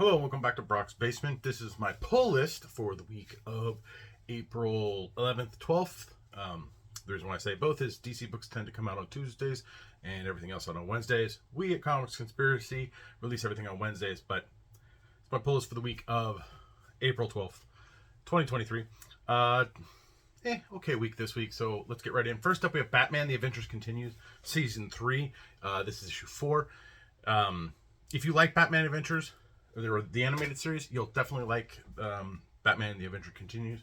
Hello, welcome back to Brock's Basement. This is my pull list for the week of April 11th, 12th. The reason why I say both is DC books tend to come out on Tuesdays and everything else on Wednesdays. We at Comics Conspiracy release everything on Wednesdays, but it's my pull list for the week of April 12th, 2023. Okay week this week, so let's get right in. First up, we have Batman: The Adventures Continues, Season 3. This is issue 4. If you like Batman Adventures, or the animated series, you'll definitely like Batman: The Adventure Continues.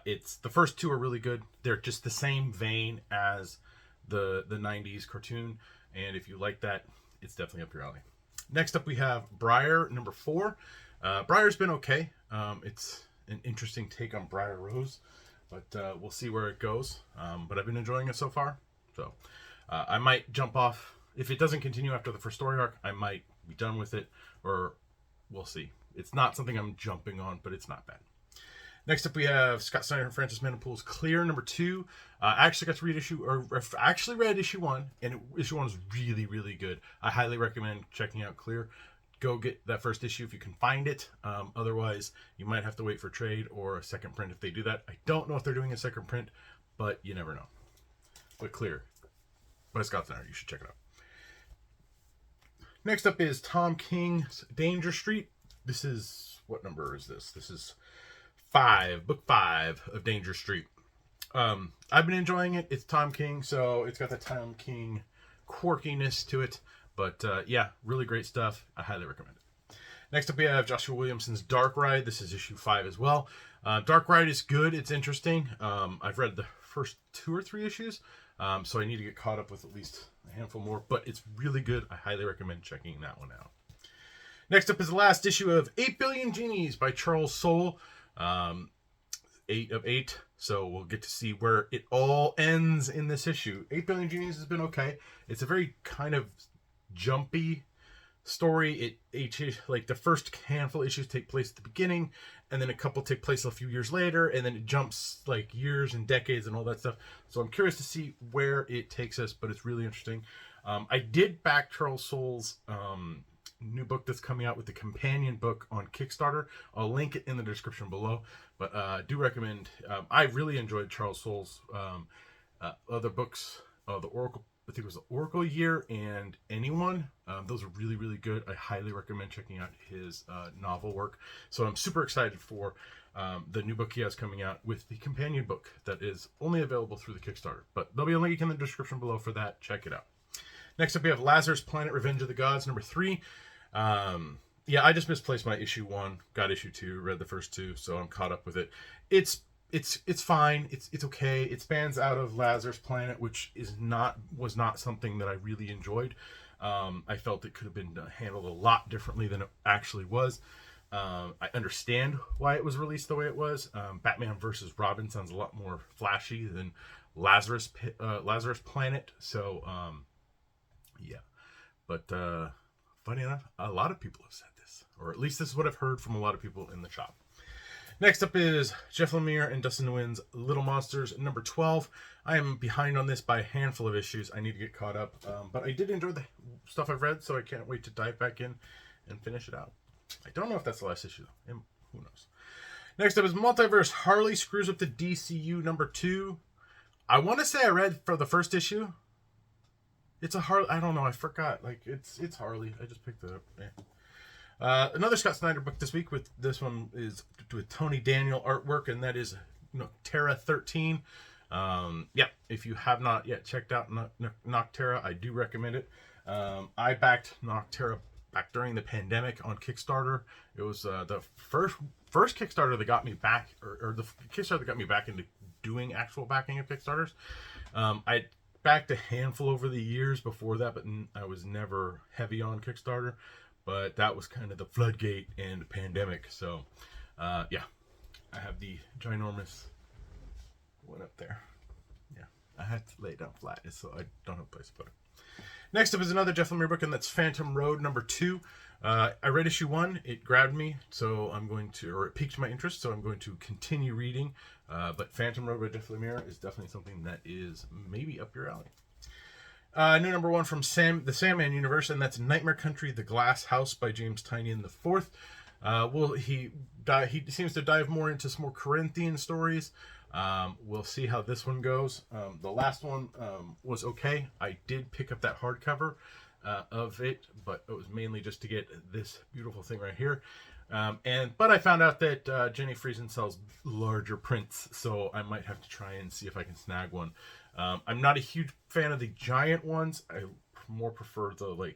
It's the first two are really good. They're just the same vein as the 90s cartoon, and if you like that, it's definitely up your alley. Next up, we have Briar number 4. Briar's been okay. It's an interesting take on Briar Rose, but we'll see where it goes. But I've been enjoying it so far, so I might jump off. If it doesn't continue after the first story arc, I might be done with it, or we'll see. It's not something I'm jumping on, but it's not bad. Next up, we have Scott Snyder and Francis Manapul's Clear number 2. I actually got to read read issue 1, and issue 1 is really, really good. I highly recommend checking out Clear. Go get that first issue if you can find it. Otherwise, you might have to wait for trade or a second print if they do that. I don't know if they're doing a second print, but you never know. But Clear by Scott Snyder. You should check it out. Next up is Tom King's Danger Street. This is, what number is this? This is 5, book 5 of Danger Street. I've been enjoying it. It's Tom King, so it's got the Tom King quirkiness to it. But yeah, really great stuff. I highly recommend it. Next up, we have Joshua Williamson's Dark Ride. This is issue 5 as well. Dark Ride is good. It's interesting. I've read the first 2 or 3 issues, so I need to get caught up with at least a handful more. But it's really good. I highly recommend checking that one out. Next up is the last issue of 8 Billion Genies by Charles Soule. 8 of 8. So we'll get to see where it all ends in this issue. 8 Billion Genies has been okay. It's a very kind of jumpy story. Like the first handful of issues take place at the beginning, and then a couple take place a few years later, and then it jumps like years and decades and all that stuff. So I'm curious to see where it takes us, but it's really interesting. I did back Charles Soule's new book that's coming out with the companion book on Kickstarter. I'll link it in the description below, but do recommend. I really enjoyed Charles Soule's other books, the Oracle. I think it was the Oracle Year and Anyone. Those are really, really good. I highly recommend checking out his novel work. So I'm super excited for the new book he has coming out with the companion book that is only available through the Kickstarter. But there'll be a link in the description below for that. Check it out. Next up, we have Lazarus Planet Revenge of the Gods, number 3. Yeah, I just misplaced my issue 1. Got issue 2, read the first 2, so I'm caught up with it. It's fine. It's okay. It spans out of Lazarus Planet, which was not something that I really enjoyed. I felt it could have been handled a lot differently than it actually was. I understand why it was released the way it was. Batman versus Robin sounds a lot more flashy than Lazarus Planet. So yeah, but funny enough, a lot of people have said this, or at least this is what I've heard from a lot of people in the shop. Next up is Jeff Lemire and Dustin Nguyen's Little Monsters, number 12. I am behind on this by a handful of issues. I need to get caught up. But I did enjoy the stuff I've read, so I can't wait to dive back in and finish it out. I don't know if that's the last issue, though. Who knows? Next up is Multiverse Harley Screws Up the DCU, number 2. I want to say I read for the first issue. It's a Harley. I don't know. I forgot. Like, it's Harley. I just picked it up. Yeah. Another Scott Snyder book this week. With this one is with Tony Daniel artwork, and that is Nocterra 13. Yeah, if you have not yet checked out Nocterra, I do recommend it. I backed Nocterra back during the pandemic on Kickstarter. It was the first Kickstarter that got me back, or the Kickstarter that got me back into doing actual backing of Kickstarters. I backed a handful over the years before that, but I was never heavy on Kickstarter. But that was kind of the floodgate and the pandemic. So, yeah, I have the ginormous one up there. Yeah, I had to lay it down flat, so I don't have a place to put it. Next up is another Jeff Lemire book, and that's Phantom Road, number 2. I read issue 1. It grabbed me, so it piqued my interest, so I'm going to continue reading. But Phantom Road by Jeff Lemire is definitely something that is maybe up your alley. New number 1 from the Sandman universe, and that's Nightmare Country: The Glass House by James Tynion IV. He seems to dive more into some more Corinthian stories. We'll see how this one goes. The last one was okay. I did pick up that hardcover of it, but it was mainly just to get this beautiful thing right here. But I found out that Jenny Friesen sells larger prints, so I might have to try and see if I can snag one. I'm not a huge fan of the giant ones. I more prefer the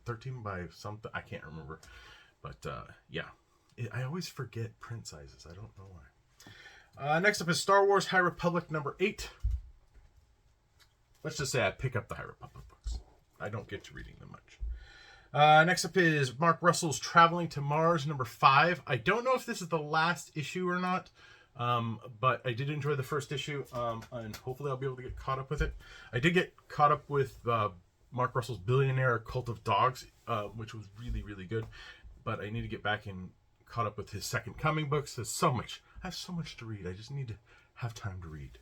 13 by something. I can't remember, but yeah, I always forget print sizes. I don't know why. Next up is Star Wars High Republic number 8. Let's just say I pick up the High Republic books. I don't get to reading them much. Next up is Mark Russell's Traveling to Mars number 5. I don't know if this is the last issue or not, but I did enjoy the first issue, and hopefully I'll be able to get caught up with it. I did get caught up with Mark Russell's Billionaire Cult of Dogs, which was really, really good, but I need to get back and caught up with his Second Coming books. There's so much. I have so much to read. I just need to have time to read.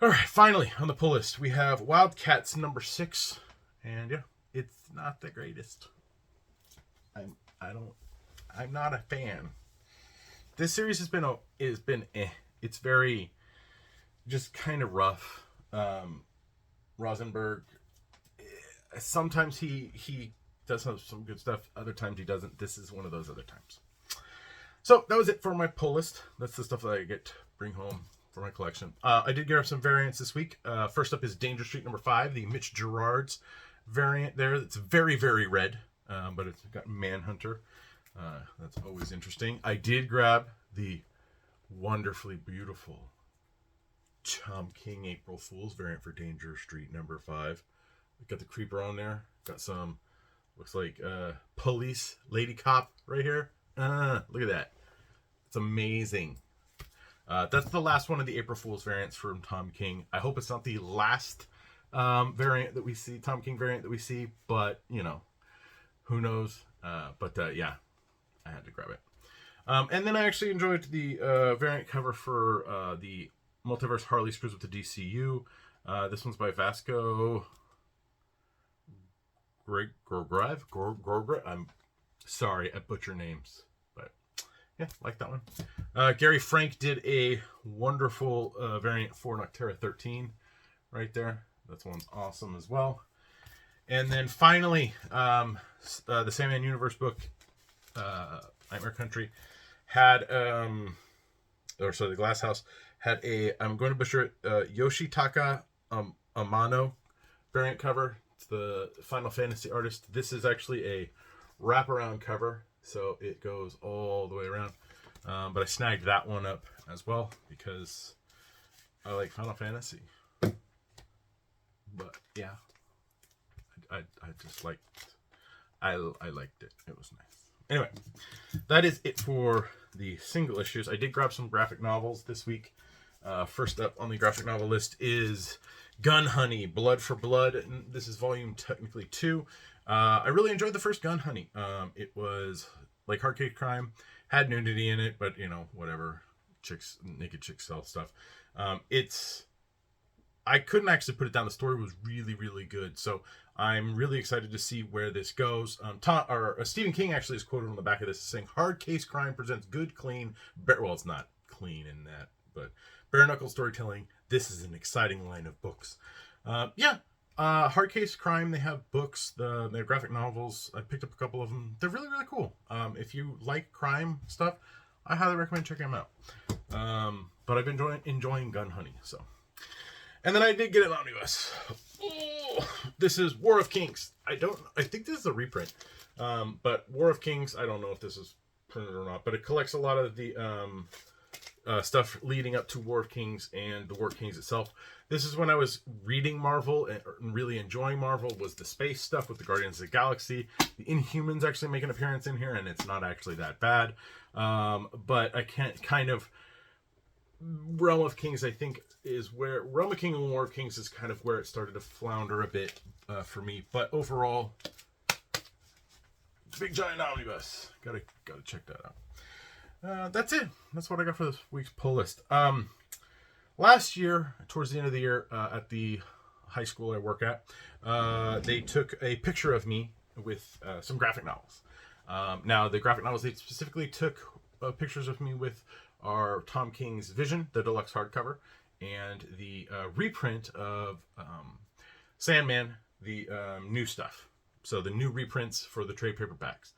All right, finally on the pull list we have Wildcats number 6, and yeah, it's not the greatest. I'm not a fan. This series has been eh. It's very just kind of rough. Rosenberg, sometimes he does have some good stuff. Other times he doesn't. This is one of those other times. So that was it for my pull list. That's the stuff that I get to bring home for my collection. I did get some variants this week. First up is Danger Street number 5, the Mitch Gerads variant there. It's very, very red, but it's got Manhunter. That's always interesting. I did grab the wonderfully beautiful Tom King April Fool's variant for Danger Street number 5. Got the creeper on there. Got some, looks like police lady cop right here. Look at that. It's amazing. That's the last one of the April Fool's variants from Tom King. I hope it's not the last variant that we see, Tom King variant that we see, but you know, who knows? Yeah, I had to grab it. And then I actually enjoyed the variant cover for the Multiverse Harley Screws with the DCU. This one's by Vasco Gorgrev. I'm sorry, I butcher names, but yeah, like that one. Gary Frank did a wonderful variant for Noctera 13 right there. That one's awesome as well. And then finally, the Sandman Universe book, Nightmare Country, had, the Glass House had a, I'm going to butcher it, Yoshitaka Amano variant cover. It's the Final Fantasy artist. This is actually a wraparound cover, so it goes all the way around. But I snagged that one up as well because I like Final Fantasy. But yeah, I just liked, I liked it. It was nice. Anyway, that is it for the single issues. I did grab some graphic novels this week. First up on the graphic novel list is Gun Honey, Blood for Blood. And this is volume technically 2. I really enjoyed the first Gun Honey. It was like Hardcase Crime, had nudity in it, but you know, whatever. Naked chicks sell stuff. I couldn't actually put it down. The story was really, really good. So I'm really excited to see where this goes. Stephen King actually is quoted on the back of this saying, Hardcase Crime presents good, clean, well, it's not clean in that, but bare knuckle storytelling. This is an exciting line of books. Hardcase Crime, they have books, they have graphic novels. I picked up a couple of them. They're really, really cool. If you like crime stuff, I highly recommend checking them out. But I've been enjoying Gun Honey, so. And then I did get an omnibus. Oh, this is War of Kings. I think this is a reprint. But War of Kings, I don't know if this is printed or not, but it collects a lot of the stuff leading up to War of Kings and the War of Kings itself. This is when I was reading Marvel and really enjoying Marvel, was the space stuff with the Guardians of the Galaxy. The Inhumans actually make an appearance in here, and it's not actually that bad. But I can't kind of... Realm of Kings, I think, is where Realm of Kings and War of Kings is kind of where it started to flounder a bit for me. But overall, big giant omnibus. Gotta check that out. That's it. That's what I got for this week's pull list. Last year, towards the end of the year, at the high school I work at, they took a picture of me with some graphic novels. Now, the graphic novels they specifically took pictures of me with are Tom King's Vision, the deluxe hardcover, and the reprint of Sandman, the new stuff. So the new reprints for the trade paperbacks.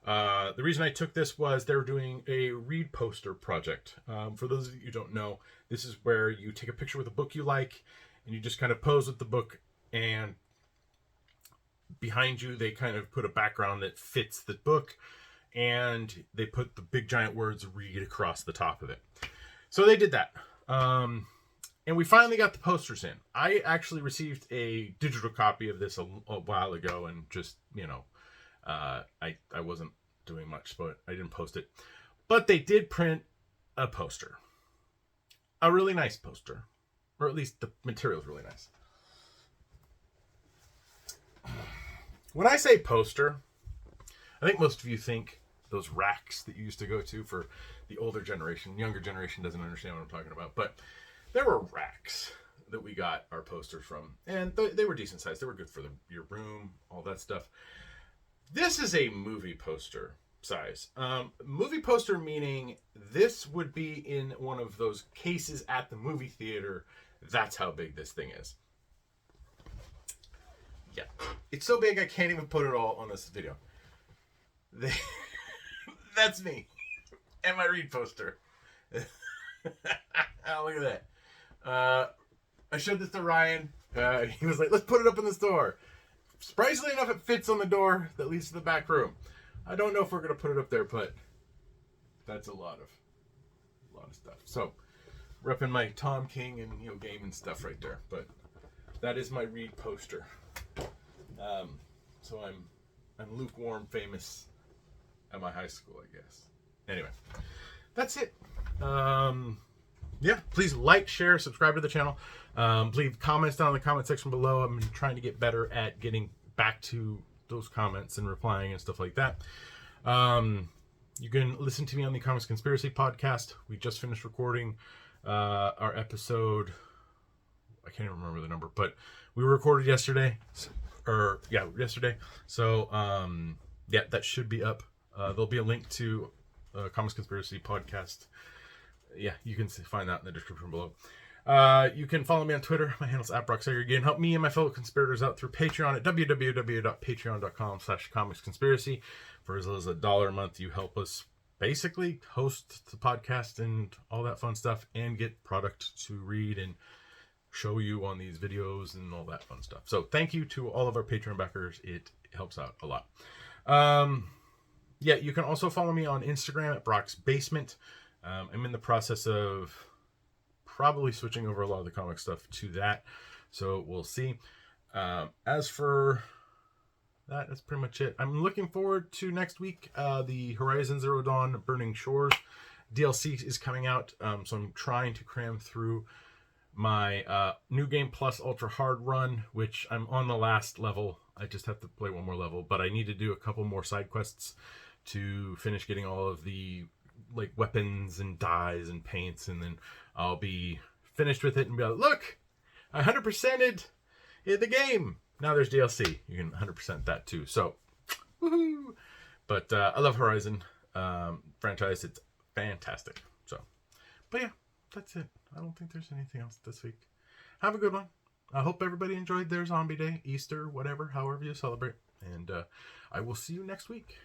The reason I took this was they were doing a read poster project. For those of you who don't know, this is where you take a picture with a book you like, and you just kind of pose with the book, and behind you they kind of put a background that fits the book, and they put the big giant words "read" across the top of it. So they did that. And we finally got the posters in. I actually received a digital copy of this a while ago, and just, I wasn't doing much, but I didn't post it. But they did print a poster. A really nice poster. Or at least the material is really nice. When I say poster, I think most of you think those racks that you used to go to for the older generation. Younger generation doesn't understand what I'm talking about. But there were racks that we got our posters from. And they were decent sized. They were good for your room, all that stuff. This is a movie poster size. Movie poster meaning this would be in one of those cases at the movie theater. That's how big this thing is. Yeah. It's so big I can't even put it all on this video. That's me. And my read poster. Oh, look at that. I showed this to Ryan. He was like, let's put it up in the store. Surprisingly enough, it fits on the door that leads to the back room. I don't know if we're going to put it up there, but that's a lot of stuff. So, repping my Tom King and gaming stuff right there. But that is my read poster. So I'm lukewarm famous at my high school, I guess. Anyway, that's it. Yeah, please like, share, subscribe to the channel. Leave comments down in the comment section below. I'm trying to get better at getting back to those comments and replying and stuff like that. You can listen to me on the Comics Conspiracy podcast. We just finished recording our episode. I can't even remember the number, but we recorded yesterday. Yesterday. So, that should be up. There'll be a link to Comics Conspiracy podcast. Yeah, you can find that in the description below. You can follow me on Twitter. My handle's @BrockSager. You can help me and my fellow conspirators out through Patreon at www.patreon.com/comicsconspiracy. For as little as $1 a month, you help us basically host the podcast and all that fun stuff, and get product to read and show you on these videos and all that fun stuff. So thank you to all of our Patreon backers. It helps out a lot. You can also follow me on Instagram at Brock's Basement. I'm in the process of probably switching over a lot of the comic stuff to that, so we'll see. As for that, that's pretty much it. I'm looking forward to next week. The Horizon Zero Dawn Burning Shores DLC is coming out, so I'm trying to cram through my New Game Plus Ultra Hard run, which I'm on the last level. I just have to play one more level, but I need to do a couple more side quests to finish getting all of the weapons and dyes and paints, and then I'll be finished with it and be like, look, I 100%ed the game. Now there's DLC. You can 100% that too. So, woohoo! But I love Horizon franchise. It's fantastic. So, but yeah, that's it. I don't think there's anything else this week. Have a good one. I hope everybody enjoyed their Zombie Day, Easter, whatever, however you celebrate. And I will see you next week.